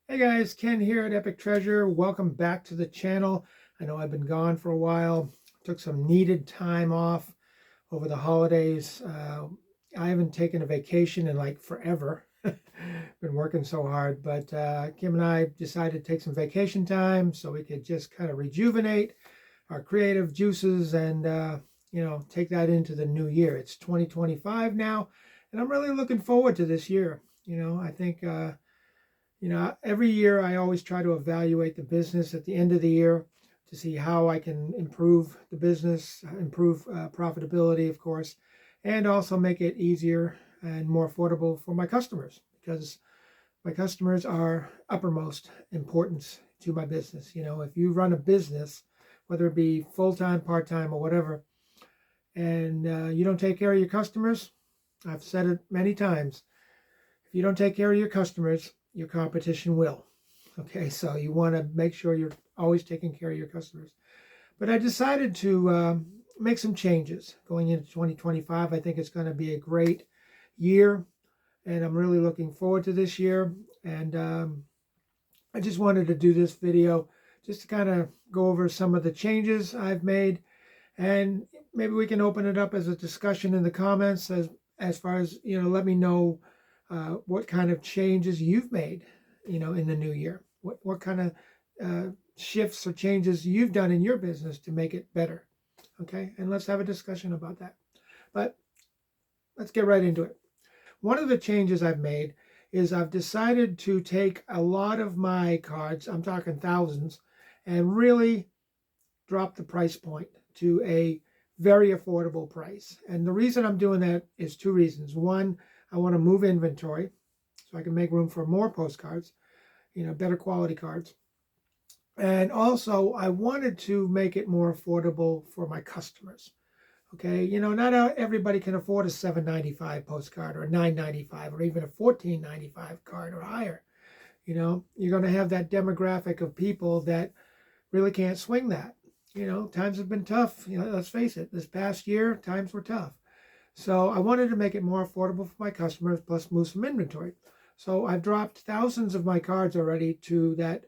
Hey guys, Ken here at Epic Treasure. Welcome back to the channel. I know I've been gone for a while. Took some needed time off over the holidays. I haven't taken a vacation in like forever. Been working so hard, but Kim and I decided to take some vacation time so we could just kind of rejuvenate our creative juices and take that into the new year. It's 2025 now, and I'm really looking forward to this year. I think every year I always try to evaluate the business at the end of the year to see how I can improve the business, improve profitability, of course, and also make it easier and more affordable for my customers because my customers are uppermost importance to my business. If you run a business, whether it be full time, part time, or whatever, and you don't take care of your customers, I've said it many times. If you don't take care of your customers, your competition will. Okay, so you want to make sure you're always taking care of your customers. But I decided to make some changes going into 2025. I think it's going to be a great year, and I'm really looking forward to this year. And I just wanted to do this video just to kind of go over some of the changes I've made, and maybe we can open it up as a discussion in the comments as far as let me know what kind of changes you've made in the new year. What kind of shifts or changes you've done in your business to make it better. Okay, and let's have a discussion about that. But let's get right into it. One of the changes I've made is I've decided to take a lot of my cards, I'm talking thousands, and really drop the price point to a very affordable price. And the reason I'm doing that is two reasons. One, I want to move inventory so I can make room for more postcards, better quality cards. And also, I wanted to make it more affordable for my customers. Okay, not everybody can afford a $7.95 postcard or a $9.95 or even a $14.95 card or higher. You're going to have that demographic of people that really can't swing that. Times have been tough. Let's face it, this past year, times were tough. So I wanted to make it more affordable for my customers, plus move some inventory. So I've dropped thousands of my cards already to that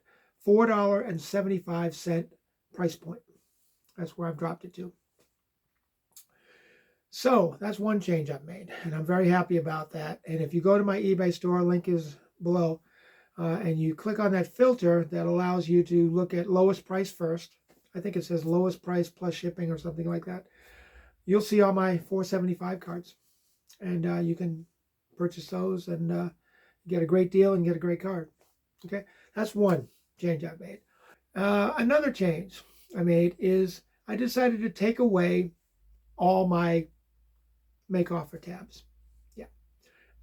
$4.75 price point. That's where I've dropped it to. So that's one change I've made, and I'm very happy about that. And if you go to my eBay store, link is below, and you click on that filter that allows you to look at lowest price first. I think it says lowest price plus shipping or something like that. You'll see all my $4.75 cards, and you can purchase those and get a great deal and get a great card. Okay, that's one change I made. Another change I made is I decided to take away all my make offer tabs. Yeah,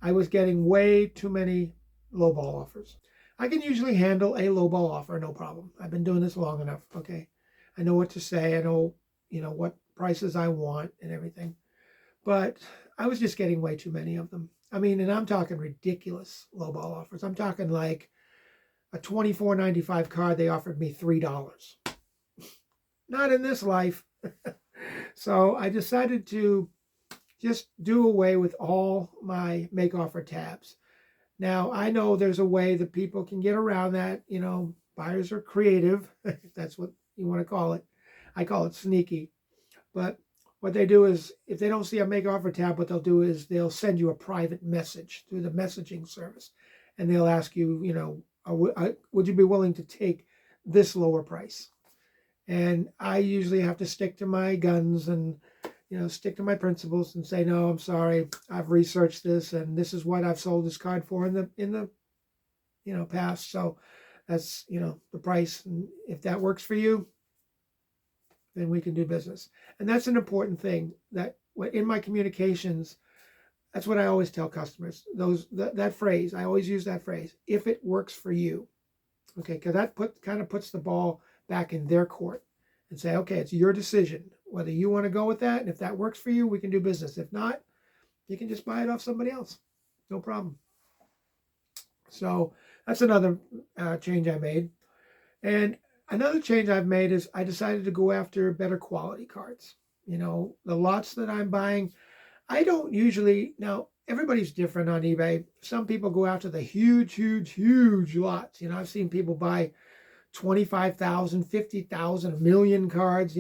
I was getting way too many lowball offers. I can usually handle a lowball offer, no problem. I've been doing this long enough. Okay, I know what to say. I know what prices I want and everything. But I was just getting way too many of them. I mean, and I'm talking ridiculous lowball offers. I'm talking like a $24.95 card, they offered me $3. Not in this life. So I decided to just do away with all my make offer tabs. Now, I know there's a way that people can get around that. Buyers are creative, if that's what you want to call it. I call it sneaky. But what they do is, if they don't see a make offer tab, what they'll do is they'll send you a private message through the messaging service. And they'll ask you, would you be willing to take this lower price? And I usually have to stick to my guns and stick to my principles and say, no, I'm sorry, I've researched this and this is what I've sold this card for in the past. So that's the price. And if that works for you, then we can do business. And that's an important thing that in my communications, that's what I always tell customers. That phrase, I always use that phrase, if it works for you. Okay, because that kind of puts the ball back in their court and say, okay, it's your decision whether you want to go with that. And if that works for you, we can do business. If not, you can just buy it off somebody else. No problem. So that's another change I made. And another change I've made is I decided to go after better quality cards. The lots that I'm buying, I don't usually, now everybody's different on eBay. Some people go after the huge lots. I've seen people buy 25,000, 50,000, a million cards.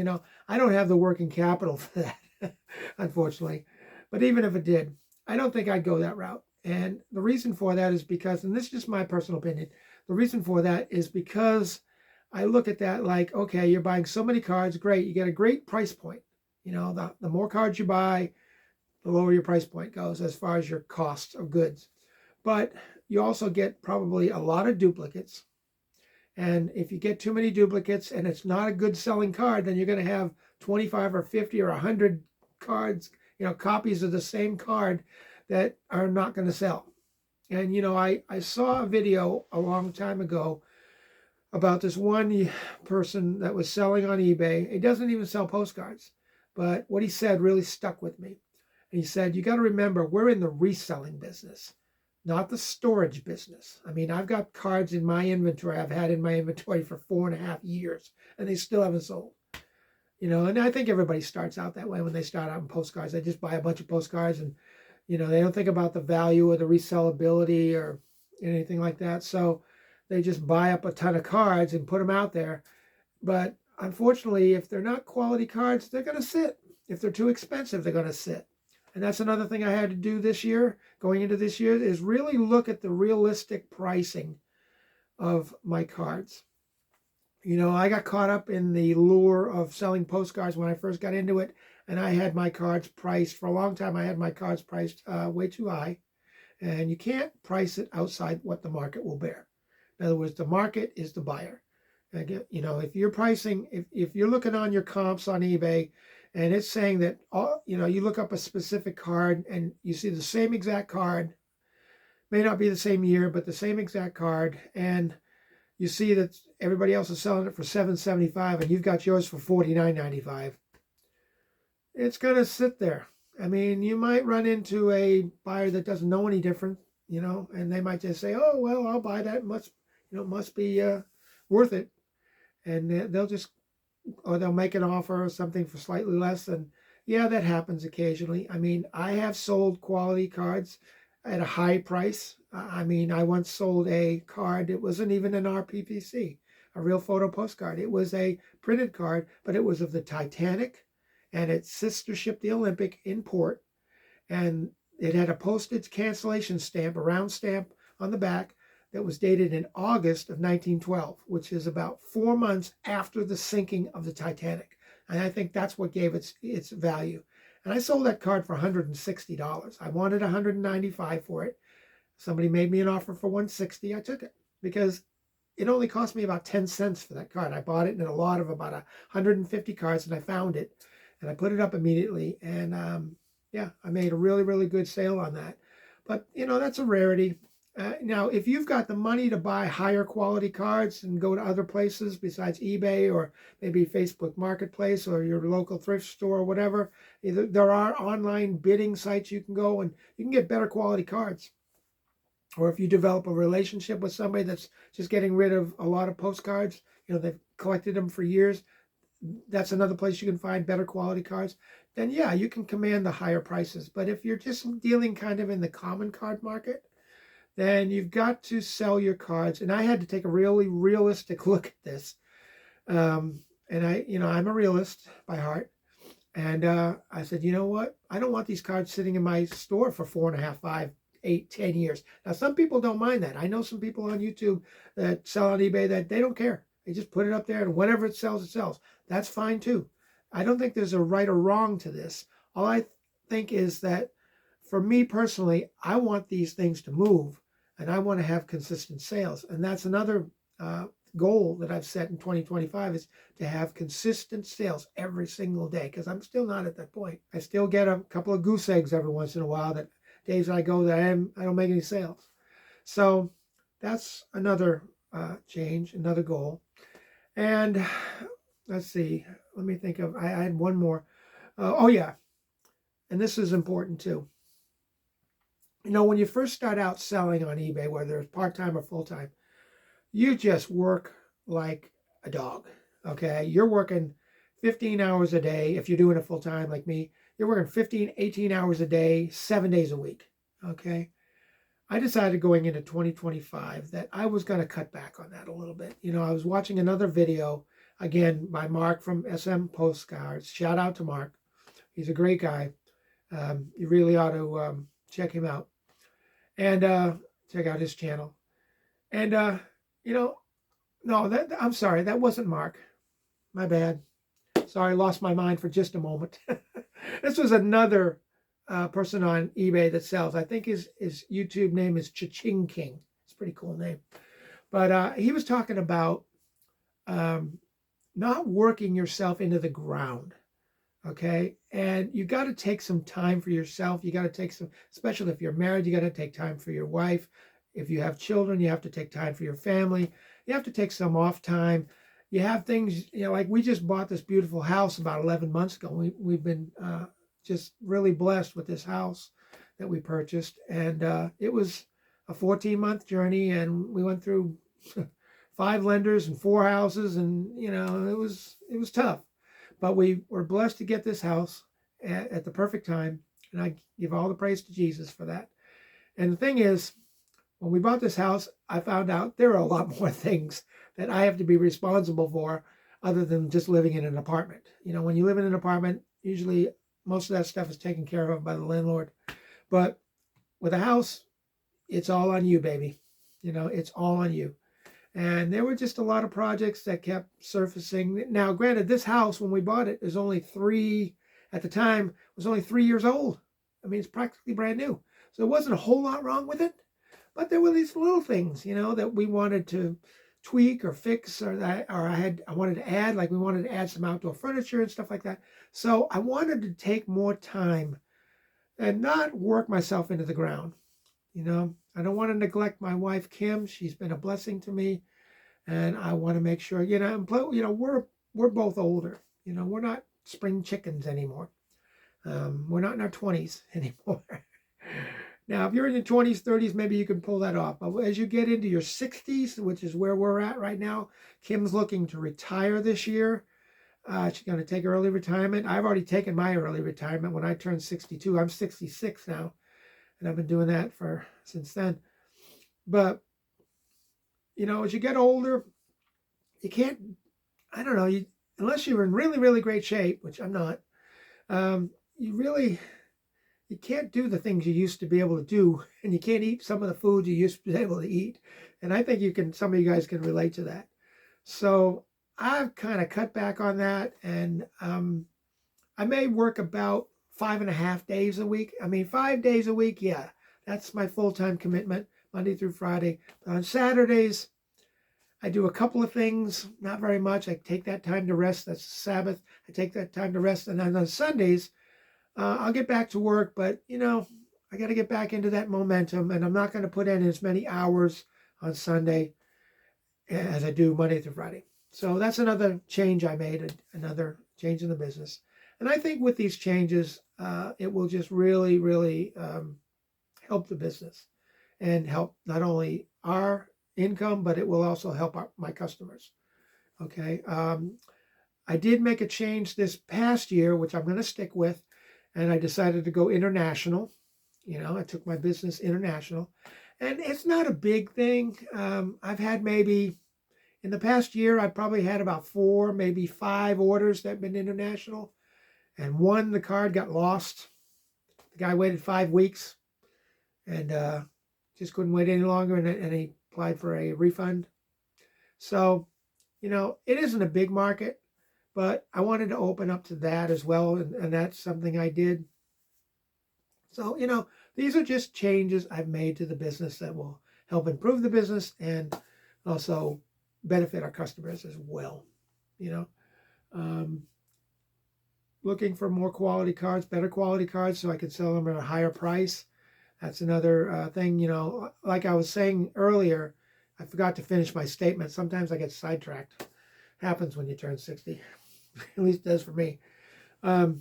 I don't have the working capital for that, unfortunately. But even if it did, I don't think I'd go that route. And the reason for that is because, and this is just my personal opinion, the reason for that is because I look at that like, okay, you're buying so many cards, great. You get a great price point. The more cards you buy, the lower your price point goes as far as your cost of goods. But you also get probably a lot of duplicates. And if you get too many duplicates and it's not a good selling card, then you're going to have 25 or 50 or 100 cards, copies of the same card that are not going to sell. And, I saw a video a long time ago about this one person that was selling on eBay. He doesn't even sell postcards, but what he said really stuck with me. And he said, you got to remember, we're in the reselling business, not the storage business. I mean, I've got cards in my inventory I've had in my inventory for 4.5 years, and they still haven't sold. And I think everybody starts out that way when they start out in postcards. They just buy a bunch of postcards and, they don't think about the value or the resellability or anything like that. So they just buy up a ton of cards and put them out there. But unfortunately, if they're not quality cards, they're going to sit. If they're too expensive, they're going to sit. And that's another thing I had to do this year, going into this year, is really look at the realistic pricing of my cards. I got caught up in the lure of selling postcards when I first got into it, and I had my cards priced, for a long time, I had my cards priced way too high. And you can't price it outside what the market will bear. In other words, the market is the buyer. If you're pricing, if you're looking on your comps on eBay, and it's saying that, you look up a specific card and you see the same exact card, may not be the same year, but the same exact card, and you see that everybody else is selling it for $7.75 and you've got yours for $49.95. It's going to sit there. I mean, you might run into a buyer that doesn't know any different, and they might just say, oh, well, I'll buy that. Must be worth it. And they'll make an offer or something for slightly less. And yeah, that happens occasionally. I mean, I have sold quality cards at a high price. I mean, I once sold a card. It wasn't even an RPPC, a real photo postcard. It was a printed card, but it was of the Titanic, and its sister ship, the Olympic, in port. And it had a postage cancellation stamp, a round stamp on the back that was dated in August of 1912, which is about 4 months after the sinking of the Titanic. And I think that's what gave its value. And I sold that card for $160. I wanted $195 for it. Somebody made me an offer for $160. I took it because it only cost me about 10 cents for that card. I bought it in a lot of about 150 cards, and I found it. And I put it up immediately, and I made a really, really good sale on that. But, that's a rarity. Now, if you've got the money to buy higher quality cards and go to other places besides eBay or maybe Facebook Marketplace or your local thrift store or whatever, there are online bidding sites you can go and you can get better quality cards. Or if you develop a relationship with somebody that's just getting rid of a lot of postcards, they've collected them for years, that's another place you can find better quality cards, then yeah, you can command the higher prices. But if you're just dealing kind of in the common card market, then you've got to sell your cards. And I had to take a really realistic look at this. And I'm a realist by heart. And I said, you know what? I don't want these cards sitting in my store for 4.5, 5, 8, 10 years. Now, some people don't mind that. I know some people on YouTube that sell on eBay that they don't care. They just put it up there, and whenever it sells, it sells. That's fine too. I don't think there's a right or wrong to this. All I think is that for me personally, I want these things to move, and I want to have consistent sales. And that's another goal that I've set in 2025 is to have consistent sales every single day, because I'm still not at that point. I still get a couple of goose eggs every once in a while, that days I go that I don't make any sales. So that's another change, another goal. And let's see, let me think of, I had one more. And this is important too. When you first start out selling on eBay, whether it's part-time or full-time, you just work like a dog, okay? You're working 15 hours a day. If you're doing it full-time like me, you're working 15, 18 hours a day, 7 days a week, Okay. I decided going into 2025 that I was going to cut back on that a little bit. I was watching another video, again, by Mark from SM Postcards. Shout out to Mark. He's a great guy. You really ought to check him out and check out his channel. And, no, I'm sorry, that wasn't Mark. My bad. Sorry, lost my mind for just a moment. This was another person on eBay that sells. I think his YouTube name is Cha-Ching King. It's a pretty cool name. But he was talking about not working yourself into the ground. Okay. And you got to take some time for yourself. You got to take some, especially if you're married, you got to take time for your wife. If you have children, you have to take time for your family. You have to take some off time. You have things, like we just bought this beautiful house about 11 months ago. We've been just really blessed with this house that we purchased. And it was a 14-month journey, and we went through 5 lenders and 4 houses, and it was tough. But we were blessed to get this house at the perfect time, and I give all the praise to Jesus for that. And the thing is, when we bought this house, I found out there are a lot more things that I have to be responsible for other than just living in an apartment. When you live in an apartment, usually most of that stuff is taken care of by the landlord. But with a house, it's all on you, baby. It's all on you. And there were just a lot of projects that kept surfacing. Now, granted, this house, when we bought it, is only 3, at the time, was only 3 years old. I mean, it's practically brand new. So it wasn't a whole lot wrong with it. But there were these little things, that we wanted to tweak or fix, or I wanted to add, like we wanted to add some outdoor furniture and stuff like that. So I wanted to take more time and not work myself into the ground. I don't want to neglect my wife, Kim. She's been a blessing to me, and I want to make sure, we're both older. We're not spring chickens anymore. We're not in our 20s anymore. Now, if you're in your 20s, 30s, maybe you can pull that off. But as you get into your 60s, which is where we're at right now, Kim's looking to retire this year. She's going to take early retirement. I've already taken my early retirement when I turned 62. I'm 66 now, and I've been doing that since then. But, as you get older, you can't, I don't know, unless you're in really, really great shape, which I'm not, you can't do the things you used to be able to do, and you can't eat some of the food you used to be able to eat. And I think some of you guys can relate to that. So I've kind of cut back on that, and I may work about 5.5 days a week. 5 days a week, yeah, that's my full-time commitment, Monday through Friday. But on Saturdays, I do a couple of things, not very much. I take that time to rest. That's Sabbath. I take that time to rest. And then on Sundays, I'll get back to work, but I got to get back into that momentum, and I'm not going to put in as many hours on Sunday as I do Monday through Friday. So that's another change I made, another change in the business. And I think with these changes, it will just really, really help the business and help not only our income, but it will also help my customers. Okay. I did make a change this past year, which I'm going to stick with. And I decided to go international. I took my business international. And it's not a big thing. I've had maybe, in the past year, I've probably had about 4, maybe 5 orders that have been international. And one, the card got lost. The guy waited 5 weeks and just couldn't wait any longer. And he applied for a refund. So, it isn't a big market. But I wanted to open up to that as well, and that's something I did. So, these are just changes I've made to the business that will help improve the business and also benefit our customers as well. Looking for more quality cards, better quality cards, so I can sell them at a higher price. That's another thing, like I was saying earlier, I forgot to finish my statement. Sometimes I get sidetracked. Happens when you turn 60. At least it does for me. But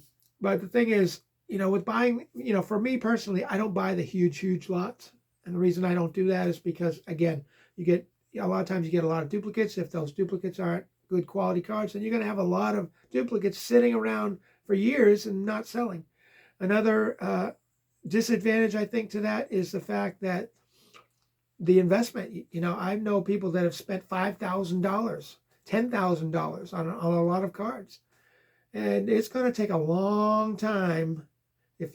the thing is, with buying, for me personally, I don't buy the huge lots. And the reason I don't do that is because, again, a lot of times you get a lot of duplicates. If those duplicates aren't good quality cards, then you're going to have a lot of duplicates sitting around for years and not selling. Another disadvantage, I think, to that is the fact that the investment, I know people that have spent $5,000, $10,000 on a lot of cards. And it's going to take a long time,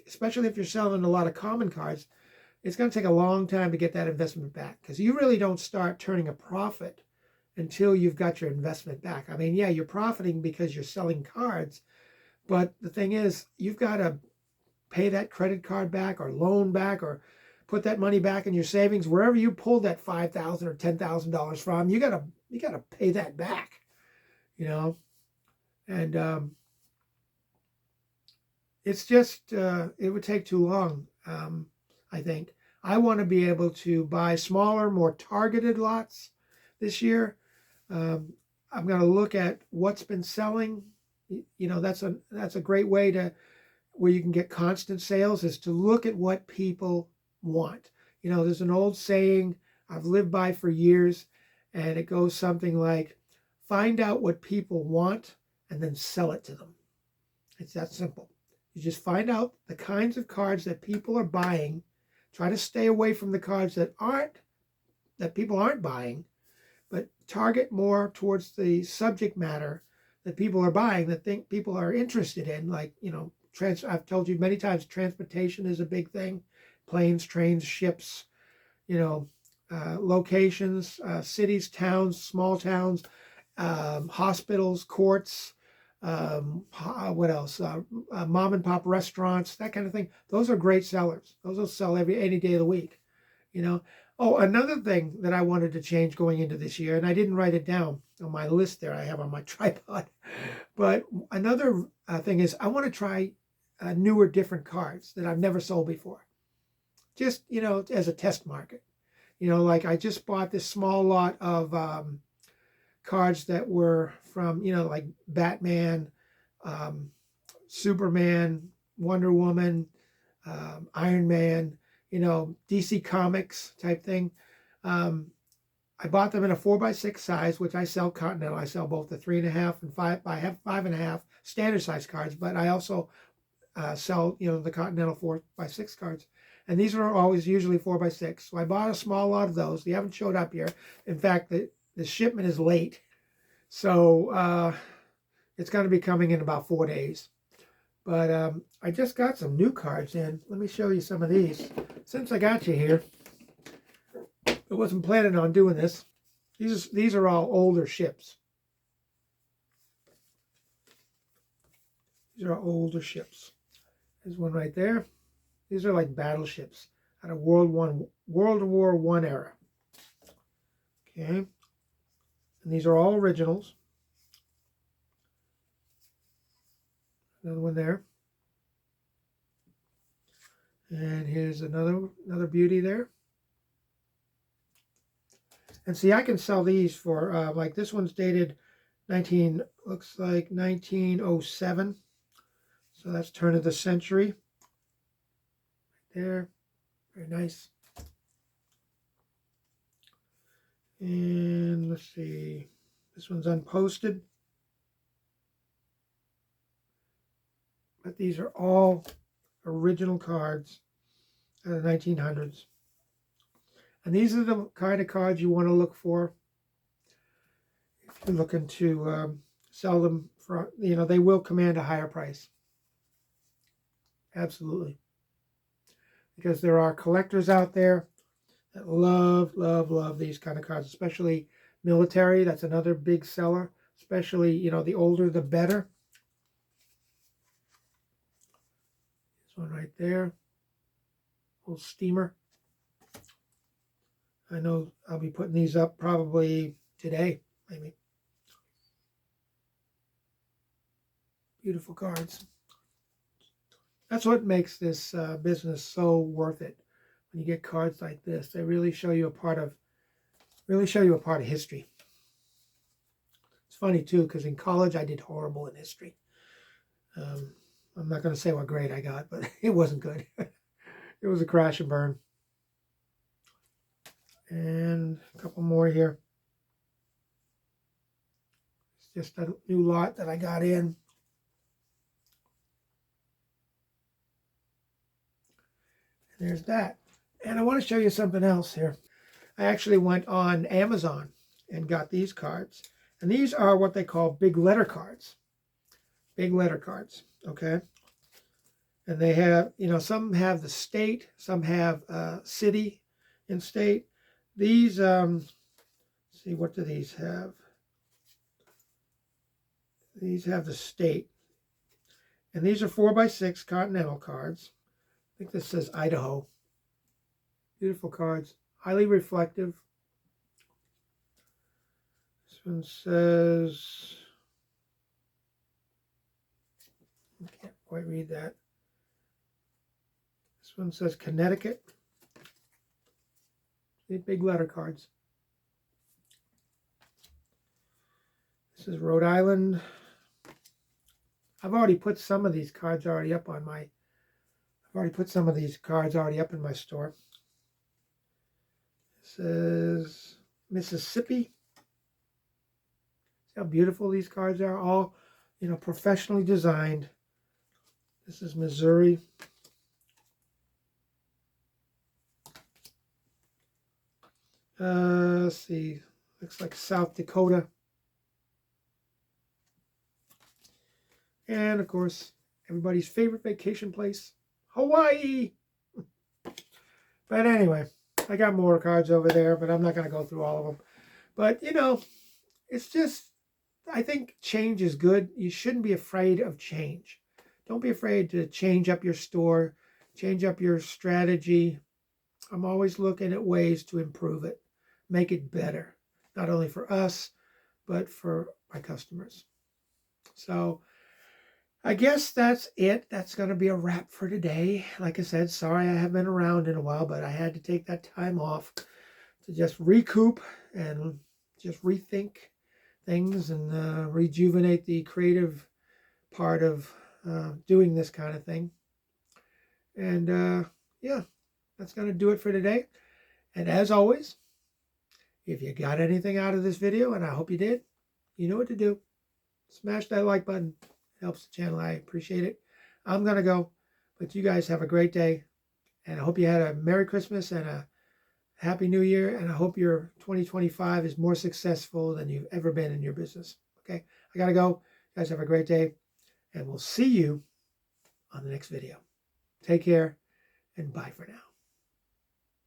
especially if you're selling a lot of common cards, it's going to take a long time to get that investment back, because you really don't start turning a profit until you've got your investment back. I mean, yeah, you're profiting because you're selling cards, but the thing is, you've got to pay that credit card back or loan back or put that money back in your savings. Wherever you pulled that $5,000 or $10,000 from, you gotta pay that back, and it's just it would take too long. I think I want to be able to buy smaller, more targeted lots this year. I'm going to look at what's been selling. That's a great way to where you can get constant sales, is to look at what people want. There's an old saying I've lived by for years, and it goes something like, find out what people want and then sell it to them. It's that simple. You just find out the kinds of cards that people are buying. Try to stay away from the cards that people aren't buying, but target more towards the subject matter that people are buying, that think people are interested in. Like, I've told you many times, transportation is a big thing. Planes, trains, ships, locations, cities, towns, small towns, hospitals, courts, what else? Mom and pop restaurants, that kind of thing. Those are great sellers. Those will sell any day of the week, Oh, another thing that I wanted to change going into this year, and I didn't write it down on my list there I have on my tripod, but another thing is I want to try newer, different cards that I've never sold before. Just, as a test market. Like I just bought this small lot of cards that were from, like Batman, Superman, Wonder Woman, Iron Man, DC Comics type thing. I bought them in a 4x6 size, which I sell Continental. I sell both the 3.5 and 5. I have 5.5 standard size cards, but I also sell, the Continental 4x6 cards. And these are always usually 4x6. So I bought a small lot of those. They haven't showed up here. In fact, the shipment is late. So it's going to be coming in about 4 days. But I just got some new cards in. Let me show you some of these. Since I got you here, I wasn't planning on doing this. These are all older ships. These are all older ships. There's one right there. These are like battleships out of World War I era. Okay. And these are all originals. Another one there. And here's another beauty there. And see, I can sell these for, like this one's dated looks like 1907. So that's turn of the century. Right there. Very nice. And let's see. This one's unposted. But these are all original cards out of the 1900s. And these are the kind of cards you want to look for if you're looking to sell them for, they will command a higher price. Absolutely. Because there are collectors out there that love, love, love these kind of cards, especially military. That's another big seller, especially, the older the better. This one right there, old steamer. I know I'll be putting these up probably today, maybe. Beautiful cards. That's what makes this business so worth it. When you get cards like this, they really show you a part of history. It's funny too, because in college I did horrible in history. I'm not going to say what grade I got, but it wasn't good. It was a crash and burn. And a couple more here. It's just a new lot that I got in. There's that. And I want to show you something else here. I actually went on Amazon and got these cards. And these are what they call big letter cards. Big letter cards, okay? And they have, some have the state, some have city and state. These, see, what do these have? These have the state. And these are 4x6 Continental cards. I think this says Idaho. Beautiful cards. Highly reflective. This one says, I can't quite read that. This one says Connecticut. Big letter cards. This is Rhode Island. I've already put some of these cards already up on my, in my store. This is Mississippi. See how beautiful these cards are? All, professionally designed. This is Missouri. Let's see. Looks like South Dakota. And, of course, everybody's favorite vacation place, Hawaii. But anyway, I got more cards over there, but I'm not going to go through all of them. But, it's just, I think change is good. You shouldn't be afraid of change. Don't be afraid to change up your store, change up your strategy. I'm always looking at ways to improve it, make it better, not only for us, but for my customers. So I guess that's it. That's going to be a wrap for today. Like I said, sorry I haven't been around in a while, but I had to take that time off to just recoup and just rethink things and rejuvenate the creative part of doing this kind of thing. And yeah, that's going to do it for today. And as always, if you got anything out of this video, and I hope you did, you know what to do. Smash that like button. It helps the channel. I appreciate it. I'm going to go, but you guys have a great day. And I hope you had a Merry Christmas and a Happy New Year. And I hope your 2025 is more successful than you've ever been in your business. Okay, I got to go. You guys have a great day. And we'll see you on the next video. Take care and bye for now.